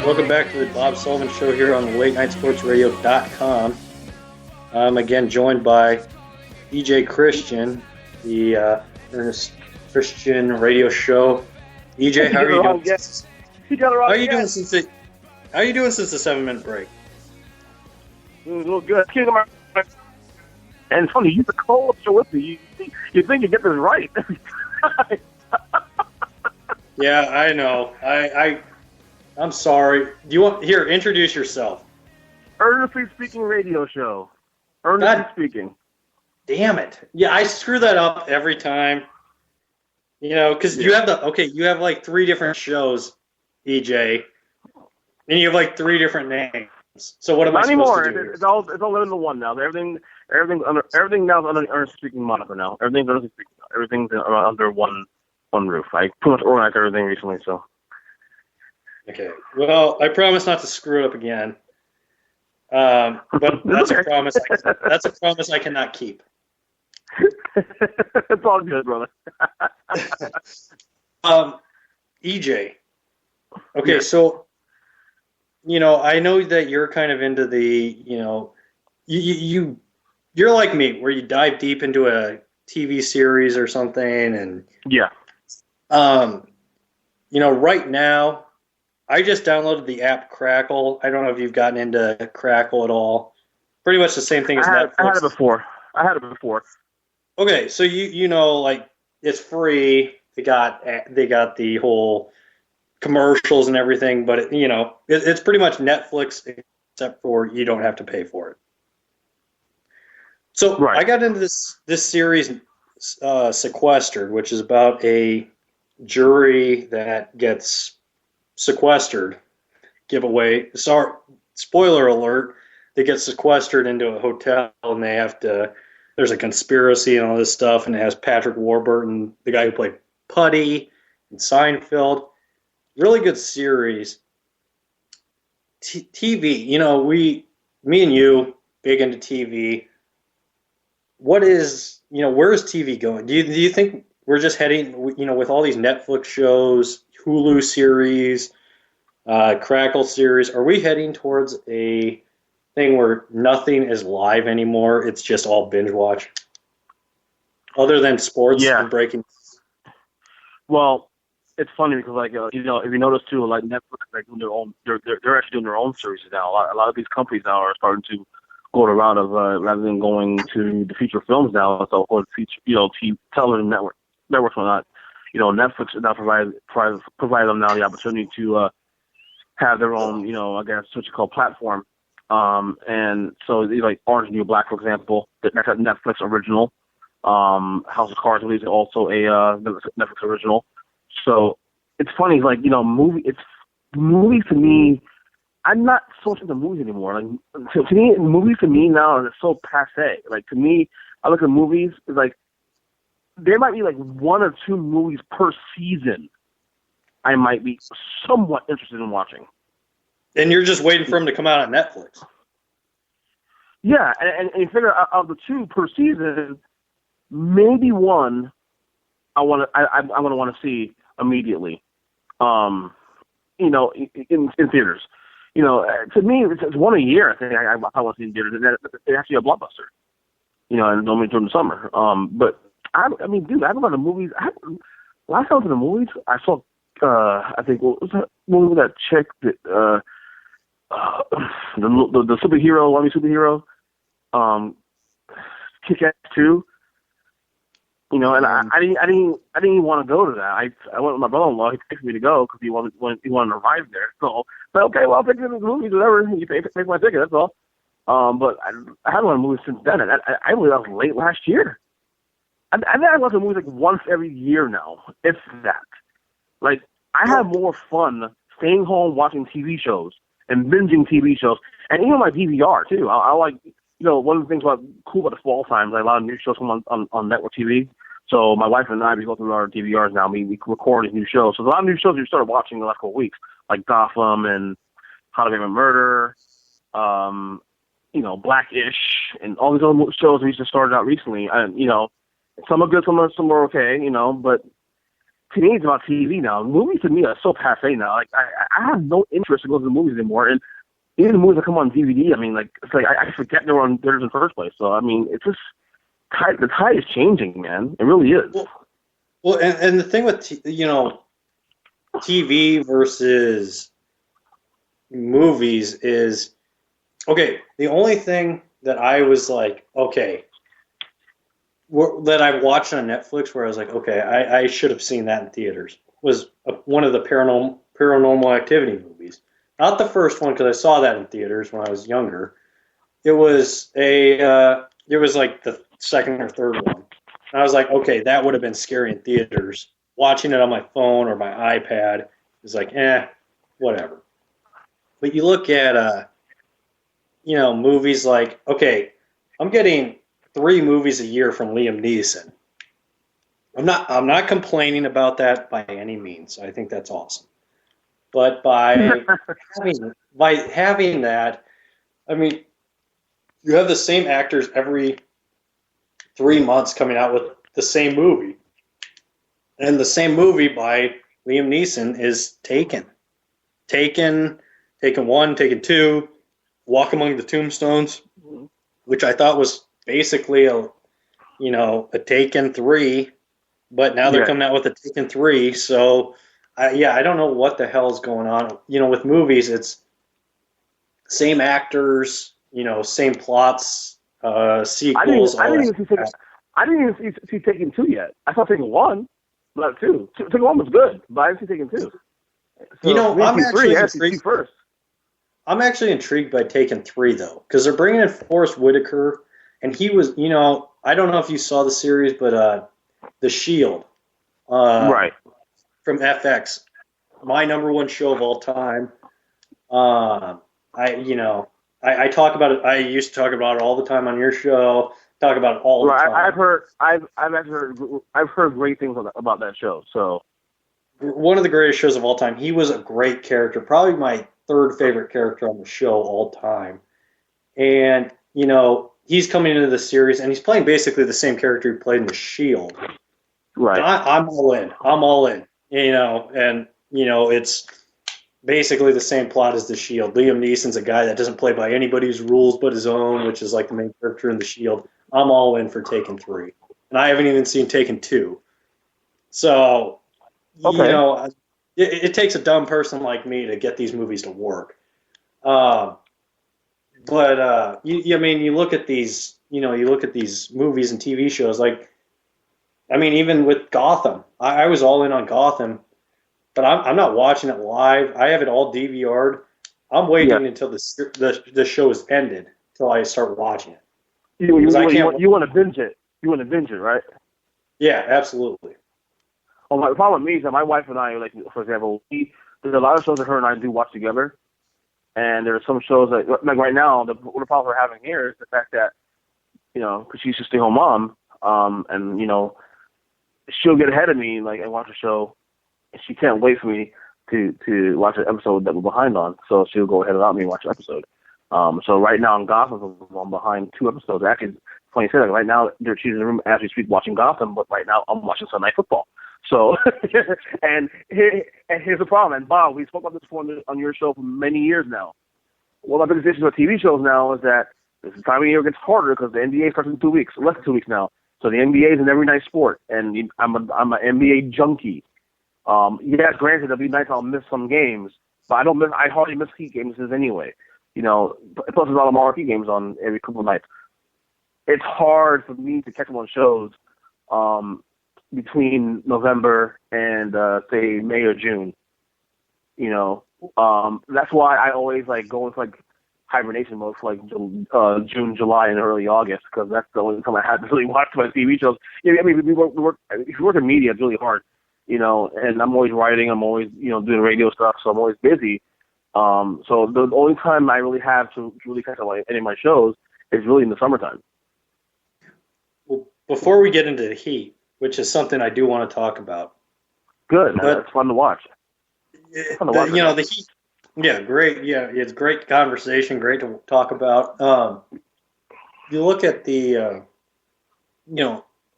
Welcome back to the Bob Sullivan Show here on the LateNightSportsRadio.com. I'm again joined by DJ Christian, the Ernest Christian Radio Show. EJ, how are you doing? How are you doing since the 7-minute break? A little good. And it's funny, you the co-host show with me. You think you get this right? Yeah, I know. I'm sorry. Do you want here? Introduce yourself. Earnestly Speaking Radio Show. Earnestly Speaking. Damn it! Yeah, I screw that up every time. You know, because you have like 3 different shows, EJ, and you have like 3 different names. So what am I supposed to do? It's all limited to one now. Everything now is under the Earnestly Speaking moniker now. Everything's Earnestly Speaking. Everything's under one roof. I pretty much organized everything recently, so. Okay. Well, I promise not to screw it up again. But that's a promise. That's a promise I cannot keep. It's all good, brother. EJ. Okay, yeah. So I know that you're kind of into the, you're like me, where you dive deep into a TV series or something, and yeah. Right now, I just downloaded the app Crackle. I don't know if you've gotten into Crackle at all. Pretty much the same thing as Netflix. I had it before. Okay, so like it's free. They got the whole commercials and everything, but it's pretty much Netflix except for you don't have to pay for it. So right. I got into this series, Sequestered, which is about a jury that gets sequestered. Giveaway. Sorry, spoiler alert. They get sequestered into a hotel and they have to. There's a conspiracy and all this stuff, and it has Patrick Warburton, the guy who played Putty in Seinfeld. Really good series. TV, me and you, big into TV. What is, where is TV going? Do you think we're just heading, with all these Netflix shows, Hulu series, Crackle series, are we heading towards a thing where nothing is live anymore? It's just all binge watch, other than sports and breaking. Well, it's funny because if you notice too, like Netflix, they're doing their own. They're actually doing their own series now. A lot of these companies now are starting to go the route of rather than going to the feature films now, so or feature television networks or not. Netflix now provide them now the opportunity to have their own, I guess what you call platform. And so like Orange is the New Black, for example, that's a Netflix original. House of Cards is also a Netflix original. So it's funny, like, movies to me, I'm not so much into movies anymore. Like, to me, movies to me now are so passe. Like, to me, I look at movies, it's like, there might be like 1 or 2 movies per season I might be somewhat interested in watching. And you're just waiting for them to come out on Netflix. Yeah, and you figure out of the 2 per season, maybe 1 I'm gonna want to see immediately. In theaters. To me, it's 1 a year. I think I want to see in theaters. It's actually a blockbuster. And normally during the summer. But I mean, dude, I haven't gone to movies. Last time I went to the movies, I saw. I think what was that movie with that chick that the superhero, Army superhero, Kick-Ass 2. And I didn't even want to go to that. I went with my brother-in-law. He picked me to go because he wanted to ride there. So, but okay, well, I'll take you to the movies, whatever. You pay my ticket, that's all. But I haven't gone to movies since then. And I believe that was late last year. I think I go to movies like once every year now, if that. Like, I have more fun staying home watching TV shows and binging TV shows, and even my DVR too. I like, one of the things cool about the fall times, like a lot of new shows come on network TV. So my wife and I, we go through our DVRs now. We record these new shows. So there's a lot of new shows we started watching in the last couple of weeks, like Gotham and How to Make a Murder, Blackish, and all these other shows we just started out recently. And some are good, some are okay, but to me, it's about TV now. Movies to me are so passe now. Like I have no interest in going to the movies anymore. And even the movies that come on DVD, I mean, like it's like I forget they were on theaters in the first place. So I mean, it's just the tide is changing, man. It really is. Well, and the thing with TV versus movies is, okay, the only thing that I was like, okay, that I watched on Netflix where I was like, okay, I should have seen that in theaters, was one of the paranormal activity movies. Not the first one, because I saw that in theaters when I was younger. It was it was like the second or third one. And I was like, okay, that would have been scary in theaters. Watching it on my phone or my iPad is like, whatever. But you look at, movies like, okay, I'm getting 3 movies a year from Liam Neeson. I'm not complaining about that by any means. I think that's awesome. But by having that, I mean, you have the same actors every 3 months coming out with the same movie. And the same movie by Liam Neeson is Taken. Taken 1, Taken 2, Walk Among the Tombstones, which I thought was basically a Taken 3, but now they're coming out with a Taken 3, so I don't know what the hell is going on. With movies, it's same actors, same plots, sequels. I didn't even see Taken 2 yet. I saw Taken 1, not 2. Taken 1 was good, but I didn't see Taken 2. So, I'm actually intrigued first. I'm actually intrigued by Taken 3, though, because they're bringing in Forrest Whitaker, and he was, I don't know if you saw the series, but The Shield. Right. From FX, my number one show of all time. I talk about it. I used to talk about it all the time on your show. Talk about it all the time. I've heard great things about that show. So, one of the greatest shows of all time. He was a great character, probably my 3rd favorite character on the show all time. And he's coming into the series, and he's playing basically the same character he played in The Shield. Right. I'm all in. I'm all in. It's basically the same plot as The Shield. Liam Neeson's a guy that doesn't play by anybody's rules but his own, which is like the main character in The Shield. I'm all in for Taken 3. And I haven't even seen Taken 2. So, okay. It takes a dumb person like me to get these movies to work. You look at these, movies and TV shows, like, even with Gotham, I was all in on Gotham, but I'm not watching it live. I have it all DVR'd. I'm waiting until the show is ended until I start watching it. You want to binge it. You want to binge it, right? Yeah, absolutely. Well, the problem with me is that my wife and I, like, for example, there's a lot of shows that her and I do watch together, and there are some shows that, like right now, the problem we're having here is the fact that, because she's a stay-home mom, and, she'll get ahead of me, like, and watch a show, and she can't wait for me to watch an episode that we're behind on, so she'll go ahead without me and watch an episode. So right now in Gotham, I'm behind 2 episodes. Actually, funny to say, like, right now, she's in the room as we speak watching Gotham, but right now I'm watching Sunday Night Football. So, and here's the problem. And Bob, we spoke about this before on your show for many years now. One of my biggest issues with TV shows now is that this time of year gets harder because the NBA starts in 2 weeks, less than 2 weeks now. So the NBA is an every night sport, and I'm an NBA junkie. Granted, there'll be nights I'll miss some games, but I hardly miss Heat games anyway. Plus there's a lot of marquee games on every couple of nights. It's hard for me to catch them on shows between November and say May or June. That's why I always go into hibernation mode for June, July, and early August, because that's the only time I had to really watch my TV shows. If you work in media, it's really hard, and I'm always writing, I'm always doing radio stuff, so I'm always busy. So the only time I really have to really catch any of my shows is really in the summertime. Well, before we get into the Heat, which is something I do want to talk about. Good. It's fun to watch. The Heat. Yeah, great. Yeah, it's great conversation. Great to talk about. You look at the,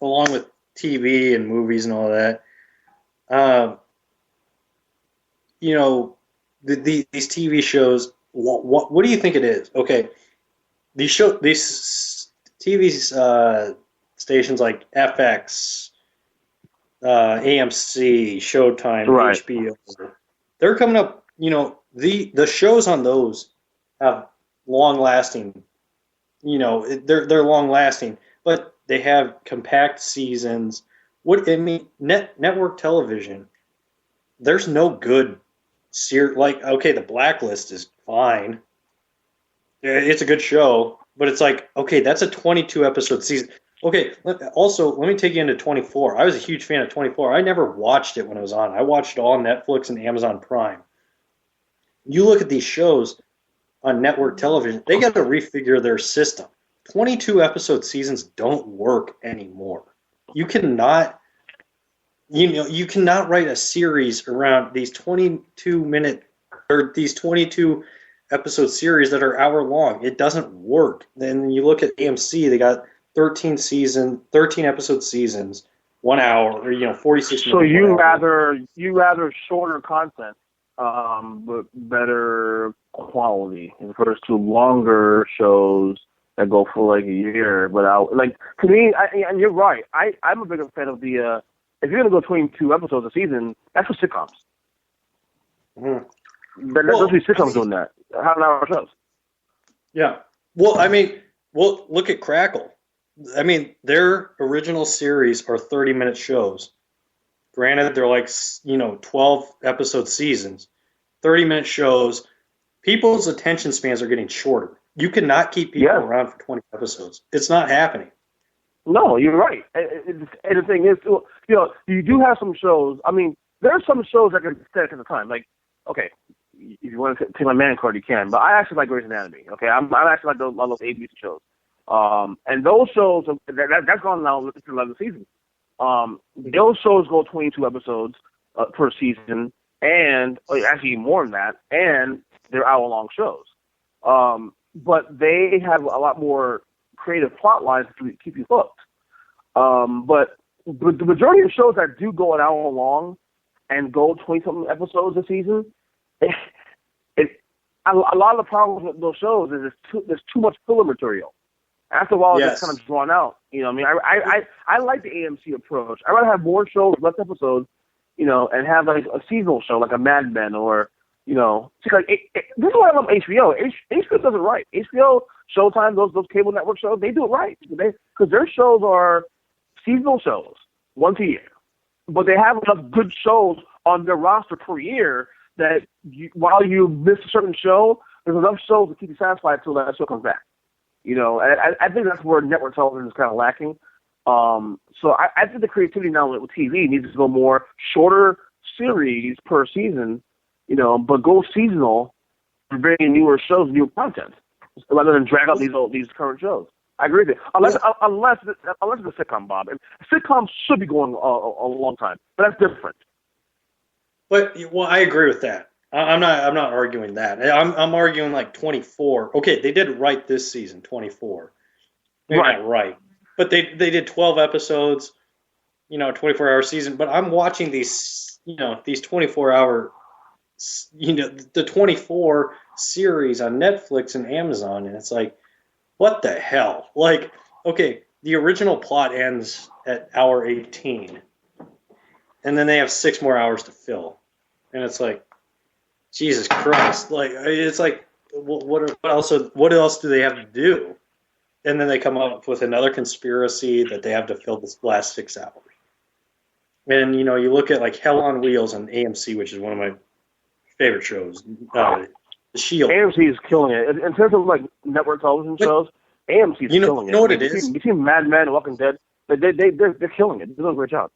along with TV and movies and all that. Um, you know, these TV shows. What do you think it is? Okay, these TV stations like FX, AMC, Showtime, Right. HBO. They're coming up. The shows on those have long lasting. They're long lasting, but they have compact seasons. What I mean, network television. There's no good like okay, The Blacklist is fine. It's a good show, but it's like okay, that's a 22 episode season. Okay, also let me take you into 24. I was a huge fan of 24. I never watched it when it was on. I watched it all on Netflix and Amazon Prime. You look at these shows on network television, they got to refigure their system. 22 episode seasons don't work anymore. You cannot you cannot write a series around these 22-minute or these 22 episode series that are hour long. It doesn't work. Then you look at AMC, they got 13 episode seasons, 1 hour or 46 minutes. So you rather shorter content, but better quality as opposed to longer shows that go for like a year. But to me, and you're right. I'm a bigger fan of the. If you're gonna go 22 episodes a season, that's for sitcoms. Mm-hmm. Those be sitcoms doing that. Half an hour shows. Yeah. Look at Crackle. I mean, their original series are 30-minute shows. Granted, they're like 12 episode seasons, 30-minute shows. People's attention spans are getting shorter. You cannot keep people around for 20 episodes. It's not happening. No, you're right. And the thing is, you do have some shows. I mean, there are some shows that can stand at the time. Like, okay, if you want to take my man card, you can. But I actually like Grey's Anatomy. Okay, I'm actually like those ABC shows. And those shows that's gone now to 11 seasons. Those shows go 22 episodes per season, and actually more than that, and they're hour-long shows. But they have a lot more creative plot lines to keep you hooked. But the majority of shows that do go an hour long and go 20-something episodes a season, a lot of the problems with those shows is there's too much filler material. After a while, it's kind of drawn out. You know what I mean? I like the AMC approach. I'd rather have more shows, less episodes, and have like a seasonal show like a Mad Men or, this is why I love HBO. HBO does it right. HBO, Showtime, those cable network shows, they do it right. Because their shows are seasonal shows, once a year. But they have enough good shows on their roster per year that while you miss a certain show, there's enough shows to keep you satisfied until that show comes back. I think that's where network television is kind of lacking. So I think the creativity now with TV needs to go more shorter series per season, but go seasonal for bringing newer shows, new content, rather than drag out these current shows. I agree with you. Unless it's a sitcom, Bob. And sitcoms should be going a long time, but that's different. But I agree with that. I'm not arguing that. I'm arguing like 24. Okay, they did it right this season, 24. Maybe not right, but they did 12 episodes, 24-hour season. But I'm watching these 24-hour, the 24 series on Netflix and Amazon, and it's like, what the hell? Like, okay, the original plot ends at hour 18, and then they have 6 more hours to fill, and it's like, Jesus Christ! Like, it's like, what else do they have to do? And then they come up with another conspiracy that they have to fill this last 6 hours. And you look at like Hell on Wheels on AMC, which is one of my favorite shows. The Shield. AMC is killing it in terms of like network television shows. AMC is killing it. You know what it is? Between Mad Men and Walking Dead, they're killing it. They're doing a great job.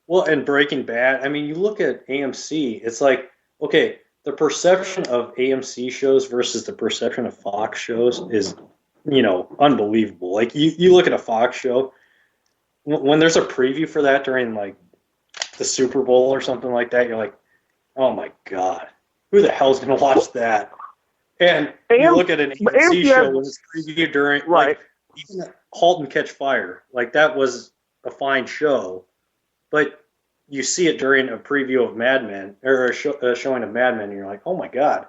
Well, and Breaking Bad. I mean, you look at AMC. It's like, okay, the perception of AMC shows versus the perception of Fox shows is, unbelievable. Like you look at a Fox show, when there's a preview for that during like the Super Bowl or something like that, you're like, oh my God, who the hell's going to watch that? And you look at an AMC show when it's previewed during, like, even *Halt and Catch Fire*, like that was a fine show, but you see it during a preview of Mad Men or a showing of Mad Men, and you're like, oh my god,